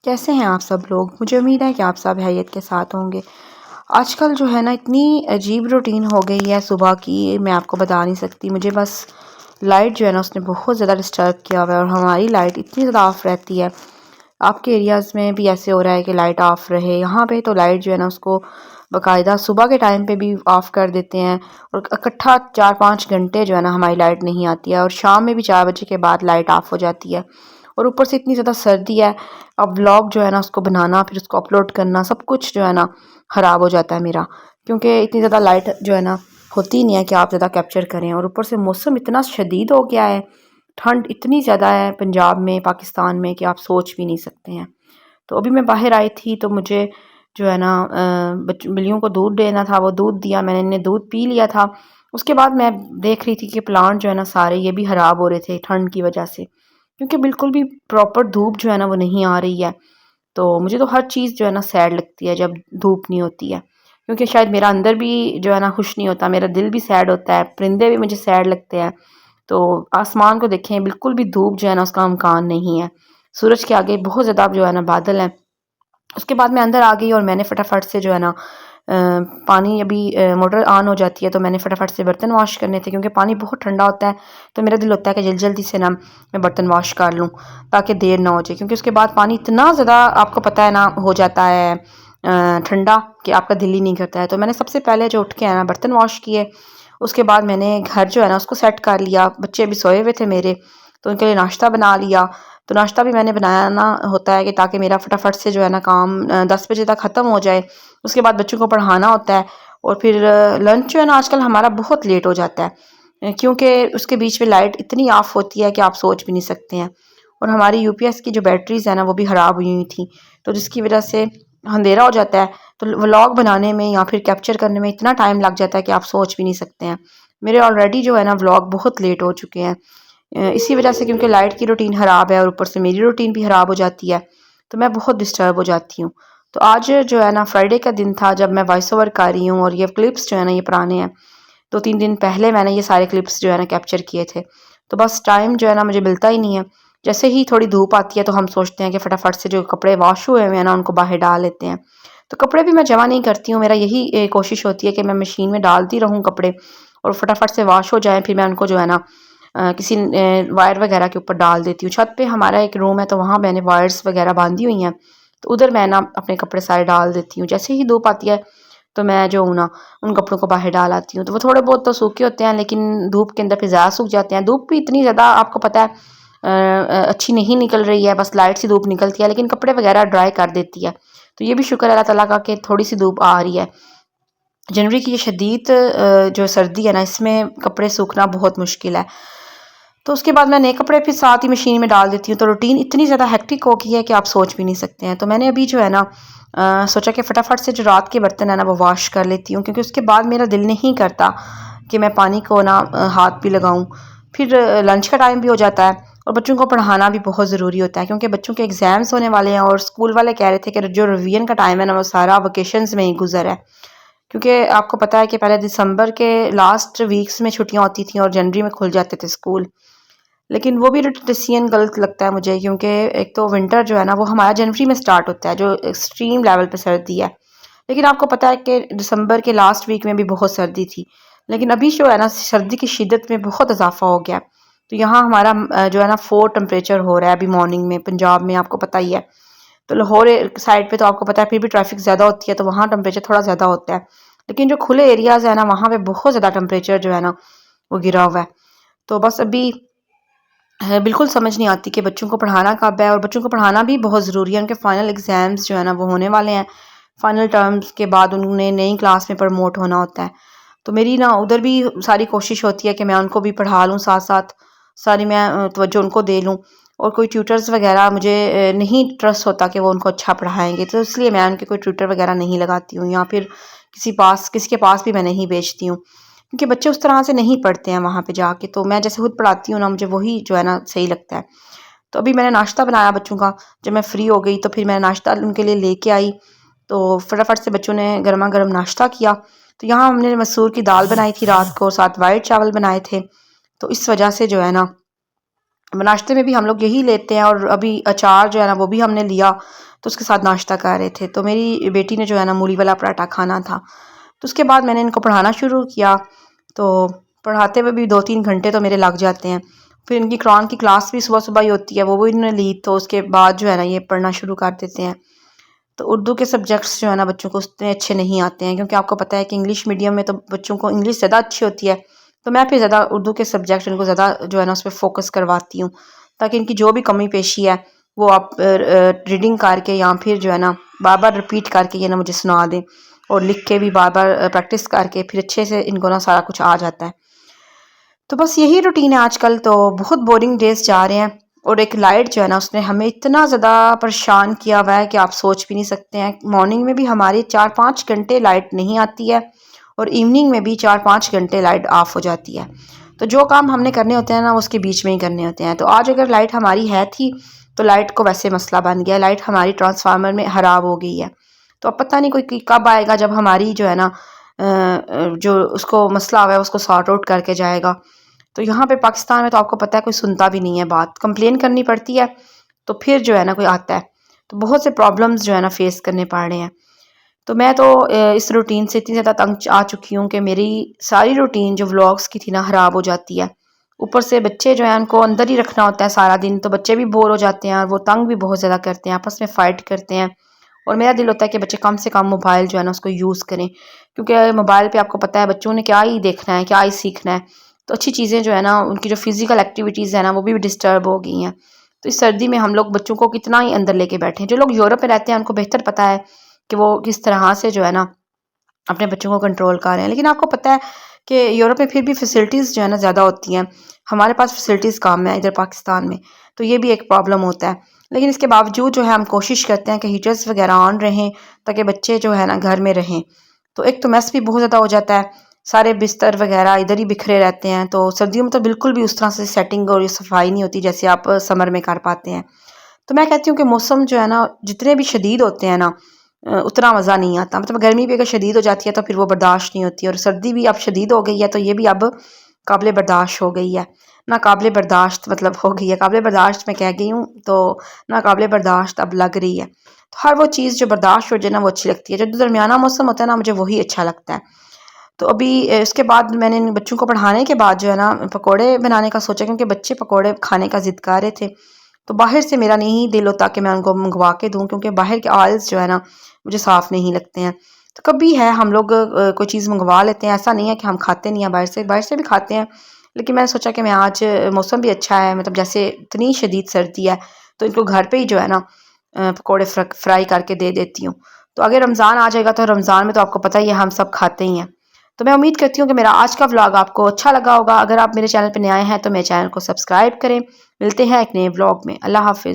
कैसे हैं आप सब लोग। मुझे उम्मीद है कि आप सब हैयत के साथ होंगे। आजकल जो है ना इतनी अजीब रूटीन हो गई है सुबह की, मैं आपको बता नहीं सकती। मुझे बस लाइट जो है ना उसने बहुत ज़्यादा डिस्टर्ब किया हुआ है और हमारी लाइट इतनी ज़्यादा ऑफ रहती है। आपके एरियाज़ में भी ऐसे हो रहा है कि लाइट ऑफ रहे, यहाँ पे तो लाइट जो है ना उसको बाकायदा सुबह के टाइम पे भी ऑफ़ कर देते हैं और इकट्ठा 4-5 घंटे जो है ना हमारी लाइट नहीं आती है और शाम में भी 4 बजे के बाद लाइट ऑफ हो जाती है। और ऊपर से इतनी ज़्यादा सर्दी है, अब व्लॉग जो है ना उसको बनाना फिर उसको अपलोड करना सब कुछ जो है ना ख़राब हो जाता है मेरा, क्योंकि इतनी ज़्यादा लाइट जो है ना होती नहीं है कि आप ज़्यादा कैप्चर करें। और ऊपर से मौसम इतना शदीद हो गया है, ठंड इतनी ज़्यादा है पंजाब में, पाकिस्तान में, कि आप सोच भी नहीं सकते हैं। तो अभी मैं बाहर आई थी तो मुझे जो है ना बिल्लियों को दूध देना था, वो दूध दिया मैंने, इन्हें दूध पी लिया था। उसके बाद मैं देख रही थी कि प्लांट जो है ना सारे ये भी ख़राब हो रहे थे ठंड की वजह से, क्योंकि बिल्कुल भी प्रॉपर धूप जो है ना वो नहीं आ रही है। तो मुझे तो हर चीज़ जो है ना सैड लगती है जब धूप नहीं होती है, क्योंकि शायद मेरा अंदर भी जो है ना खुश नहीं होता, मेरा दिल भी सैड होता है, परिंदे भी मुझे सैड लगते हैं। तो आसमान को देखें, बिल्कुल भी धूप जो है ना उसका इम्कान नहीं है। सूरज के आगे बहुत ज़्यादा जो है ना बादल हैं। उसके बाद मैं अंदर आ गई और मैंने फटाफट से जो है ना पानी, अभी मोटर ऑन हो जाती है तो मैंने फटाफट से बर्तन वॉश करने थे, क्योंकि पानी बहुत ठंडा होता है। तो मेरा दिल होता है कि जल्दी जल्दी से ना मैं बर्तन वॉश कर लूँ ताकि देर ना हो जाए, क्योंकि उसके बाद पानी इतना ज़्यादा आपको पता है ना हो जाता है ठंडा कि आपका दिल ही नहीं करता है। तो मैंने सबसे पहले जो उठ के आना बर्तन वॉश किए। उसके बाद मैंने घर जो है ना उसको सेट कर लिया। बच्चे भी सोए हुए थे मेरे, तो उनके लिए नाश्ता बना लिया। तो नाश्ता भी मैंने बनाना होता है कि ताकि मेरा फटाफट से जो है ना काम 10 बजे तक ख़त्म हो जाए। उसके बाद बच्चों को पढ़ाना होता है और फिर लंच जो है ना आजकल हमारा बहुत लेट हो जाता है, क्योंकि उसके बीच में लाइट इतनी ऑफ होती है कि आप सोच भी नहीं सकते हैं। और हमारी यूपीएस की जो बैटरीज है ना वो भी ख़राब हुई हुई थी, तो जिसकी वजह से अंधेरा हो जाता है। तो व्लॉग बनाने में या फिर कैप्चर करने में इतना टाइम लग जाता है कि आप सोच भी नहीं सकते हैं। मेरे ऑलरेडी जो है ना व्लॉग बहुत लेट हो चुके हैं इसी वजह से, क्योंकि लाइट की रूटीन ख़राब है और ऊपर से मेरी रूटीन भी ख़राब हो जाती है, तो मैं बहुत डिस्टर्ब हो जाती हूँ। तो आज जो है ना फ्राइडे का दिन था जब मैं वॉइस ओवर कर रही हूँ, और ये क्लिप्स जो है ना ये पुराने हैं, 2-3 दिन पहले मैंने ये सारे क्लिप्स जो है ना कैप्चर किए थे। तो बस टाइम जो है ना मुझे मिलता ही नहीं है। जैसे ही थोड़ी धूप आती है तो हम सोचते हैं कि फटाफट से जो कपड़े वॉश हुए हुए हैं ना उनको बाहर डाल लेते हैं। तो कपड़े भी मैं जमा नहीं करती हूँ, मेरा यही कोशिश होती है कि मैं मशीन में डालती रहूँ कपड़े और फटाफट से वॉश हो जाएँ, फिर मैं उनको जो है ना किसी वायर वगैरह के ऊपर डाल देती हूँ। छत पे हमारा एक रूम है तो वहाँ मैंने वायर्स वगैरह बांधी हुई हैं, तो उधर मैं ना अपने कपड़े सारे डाल देती हूँ। जैसे ही धूप आती है तो मैं जो हूँ ना उन कपड़ों को बाहर डाल आती हूँ। तो वो थोड़े बहुत तो सूखे होते हैं, लेकिन धूप के अंदर फिर ज़्यादा सूख जाते हैं। धूप भी इतनी ज़्यादा आपको पता है अच्छी नहीं निकल रही है, बस लाइट सी धूप निकलती है, लेकिन कपड़े वगैरह ड्राई कर देती है। तो ये भी शुक्र है अल्लाह ताला का कि थोड़ी सी धूप आ रही है। जनवरी की ये शदीद जो सर्दी है ना इसमें कपड़े सूखना बहुत मुश्किल है। तो उसके बाद मैं नए कपड़े फिर साथ ही मशीन में डाल देती हूँ। तो रूटीन इतनी ज़्यादा हेक्टिक हो गई है कि आप सोच भी नहीं सकते हैं। तो मैंने अभी जो है ना सोचा कि फटाफट से जो रात के बर्तन है ना वो वॉश कर लेती हूँ, क्योंकि उसके बाद मेरा दिल नहीं करता कि मैं पानी को ना हाथ भी लगाऊँ। फिर लंच का टाइम भी हो जाता है और बच्चों को पढ़ाना भी बहुत ज़रूरी होता है, क्योंकि बच्चों के एग्ज़ाम्स होने वाले हैं और स्कूल वाले कह रहे थे कि जो रिवीजन का टाइम है ना वो सारा वकेशंस में ही गुजर है। क्योंकि आपको पता है कि पहले दिसंबर के लास्ट वीक्स में छुट्टियां होती थी और जनवरी में खुल जाते थे स्कूल। लेकिन वो भी डिसीजन गलत लगता है मुझे, क्योंकि एक तो विंटर जो है ना वो हमारा जनवरी में स्टार्ट होता है, जो एक्सट्रीम लेवल पे सर्दी है। लेकिन आपको पता है कि दिसंबर के लास्ट वीक में भी बहुत सर्दी थी, लेकिन अभी जो है ना सर्दी की शिद्दत में बहुत इजाफा हो गया। तो यहाँ हमारा जो है ना 4 टेम्परेचर हो रहा है अभी मॉर्निंग में पंजाब में, आपको पता ही है। तो लाहौर साइड पे तो आपको पता है फिर भी ट्रैफिक ज़्यादा होती है, तो वहाँ टेम्परेचर थोड़ा ज़्यादा होता है। लेकिन जो खुले एरियाज़ है ना वहाँ पे बहुत ज़्यादा टेम्परेचर जो है ना वो गिरा हुआ है। तो बस अभी बिल्कुल समझ नहीं आती कि बच्चों को पढ़ाना कब है, और बच्चों को पढ़ाना भी बहुत ज़रूरी है। उनके फाइनल एग्ज़ाम्स जो है ना वो होने वाले हैं। फाइनल टर्म्स के बाद उन्हें नई क्लास में प्रमोट होना होता है। तो मेरी ना उधर भी सारी कोशिश होती है कि मैं उनको भी पढ़ा लूँ साथ साथ, सारी मैं तवज्जो उनको दे लूँ। और कोई ट्यूटर्स वगैरह मुझे नहीं ट्रस्ट होता कि वो उनको अच्छा पढ़ाएंगे, तो इसलिए मैं उनके कोई ट्यूटर वगैरह नहीं लगाती हूँ, या फिर किसी के पास भी मैं नहीं भेजती हूँ, क्योंकि बच्चे उस तरह से नहीं पढ़ते हैं वहाँ पे जाके। तो मैं जैसे खुद पढ़ाती हूँ ना मुझे वही जो है ना सही लगता है। तो अभी मैंने नाश्ता बनाया बच्चों का, जब मैं फ्री हो गई तो फिर मैं नाश्ता उनके लिए लेके आई। तो फटाफट से बच्चों ने गर्मा गर्म नाश्ता किया। तो यहाँ हमने मसूर की दाल बनाई थी रात को, साथ वाइट चावल बनाए थे। तो इस वजह से जो है ना नाश्ते में भी हम लोग यही लेते हैं, और अभी अचार जो है ना वो भी हमने लिया, तो उसके साथ नाश्ता कर रहे थे। तो मेरी बेटी ने जो है ना मूली वाला पराठा खाना था। तो उसके बाद मैंने इनको पढ़ाना शुरू किया। तो पढ़ाते हुए भी 2-3 घंटे तो मेरे लग जाते हैं। फिर इनकी कुरान की क्लास भी सुबह सुबह ही होती है, वो भी इन्होंने ली। तो उसके बाद जो है ना ये पढ़ना शुरू कर देते हैं। तो उर्दू के सब्जेक्ट्स जो है ना बच्चों को उतने अच्छे नहीं आते हैं, क्योंकि आपको पता है कि इंग्लिश मीडियम में तो बच्चों को इंग्लिश ज़्यादा अच्छी होती है। तो मैं फिर ज़्यादा उर्दू के सब्जेक्ट इनको ज़्यादा जो है ना उस पर फोकस करवाती हूँ, ताकि इनकी जो भी कमी पेशी है वो आप रीडिंग करके या फिर जो है ना बार बार रिपीट करके ये ना मुझे सुना दें, और लिख के भी बार बार प्रैक्टिस करके फिर अच्छे से इनको ना सारा कुछ आ जाता है। तो बस यही रूटीन है आजकल। तो बहुत बोरिंग डेज जा रहे हैं, और एक लाइट जो है ना उसने हमें इतना ज़्यादा परेशान किया हुआ है कि आप सोच भी नहीं सकते हैं। मॉर्निंग में भी हमारी 4-5 घंटे लाइट नहीं आती है, और इवनिंग में भी 4-5 घंटे लाइट ऑफ हो जाती है। तो जो काम हमने करने होते हैं ना उसके बीच में ही करने होते हैं। तो आज अगर लाइट हमारी है थी, तो लाइट को वैसे मसला बन गया, लाइट हमारी ट्रांसफार्मर में ख़राब हो गई है। तो अब पता नहीं कोई कब आएगा जब हमारी जो है ना जो उसको मसला हुआ है उसको सॉर्ट आउट करके जाएगा। तो यहाँ पे पाकिस्तान में तो आपको पता है कोई सुनता भी नहीं है बात, कंप्लेन करनी पड़ती है तो फिर जो है ना कोई आता है। तो बहुत से प्रॉब्लम्स जो है ना फेस करने पड़ रहे हैं। तो मैं तो इस रूटीन से इतनी ज़्यादा तंग आ चुकी हूँ कि मेरी सारी रूटीन जो व्लॉग्स की थी ना ख़राब हो जाती है। ऊपर से बच्चे जो हैं उनको अंदर ही रखना होता है सारा दिन, तो बच्चे भी बोर हो जाते हैं और वो तंग भी बहुत ज़्यादा करते हैं, आपस में फ़ाइट करते हैं। और मेरा दिल होता है कि बच्चे कम से कम मोबाइल जो है ना उसको यूज़ करें, क्योंकि मोबाइल पे आपको पता है बच्चों ने क्या ही देखना है, क्या ही सीखना है। तो अच्छी चीज़ें जो है ना उनकी जो फिज़िकल एक्टिविटीज़ है ना वो भी डिस्टर्ब हो गई हैं। तो इस सर्दी में हम लोग बच्चों को कितना ही अंदर लेके बैठे हैं। जो लोग यूरोप में रहते हैं उनको बेहतर पता है कि वो किस तरह से जो है ना अपने बच्चों को कंट्रोल कर रहे हैं। लेकिन आपको पता है कि यूरोप में फिर भी फैसिलिटीज़ जो है ना ज़्यादा होती हैं, हमारे पास फैसिलिटीज़ कम है इधर पाकिस्तान में। तो ये भी एक प्रॉब्लम होता है। लेकिन इसके बावजूद जो है हम कोशिश करते हैं कि हीटर्स वगैरह ऑन रहें, ताकि बच्चे जो है ना घर में रहें। तो एक तो मैस भी बहुत ज़्यादा हो जाता है, सारे बिस्तर वगैरह इधर ही बिखरे रहते हैं। तो सर्दियों में तो बिल्कुल भी उस तरह से सेटिंग और सफाई नहीं होती जैसे आप समर में कर पाते हैं। तो मैं कहती हूँ कि मौसम जो है ना जितने भी शदीद होते हैं ना उतना मज़ा नहीं आता। मतलब गर्मी भी अगर शदीद हो जाती है तो फिर वो बर्दाश्त नहीं होती, और सर्दी भी अब शदीद हो गई है तो ये भी अब काबिल बर्दाश्त हो गई है। ना काबिल बर्दाश्त मतलब हो गई है, काबिल बर्दाश्त मैं कह गई हूँ, तो ना काबिल बर्दाश्त अब लग रही है। तो हर वो चीज़ जो बर्दाश्त हो जाए ना वो अच्छी लगती है। जो दरमियाना मौसम होता है ना मुझे वही अच्छा लगता है। तो अभी इसके बाद मैंने इन बच्चों को पढ़ाने के बाद जो है ना पकोड़े बनाने का सोचा, क्योंकि बच्चे पकोड़े खाने का ज़िद कर रहे थे। तो बाहर से मेरा नहीं दिल होता कि मैं उनको मंगवा के दूँ, क्योंकि बाहर के ऑयल्स जो है ना मुझे साफ़ नहीं लगते हैं। तो कभी है हम लोग कोई चीज़ मंगवा लेते हैं, ऐसा नहीं है कि हम खाते नहीं हैं बाहर से भी खाते हैं। लेकिन मैंने सोचा कि मैं आज मौसम भी अच्छा है, मतलब जैसे इतनी शदीद सर्दी है तो इनको घर पे ही जो है ना पकौड़े फ्राई करके दे देती हूँ। तो अगर रमज़ान आ जाएगा तो रमज़ान में तो आपको पता ही है हम सब खाते ही हैं। तो मैं उम्मीद करती हूँ कि मेरा आज का व्लॉग आपको अच्छा लगा होगा। अगर आप मेरे चैनल पर नए आए हैं तो मेरे चैनल को सब्सक्राइब करें। मिलते हैं एक नए व्लॉग में। अल्लाह हाफिज़।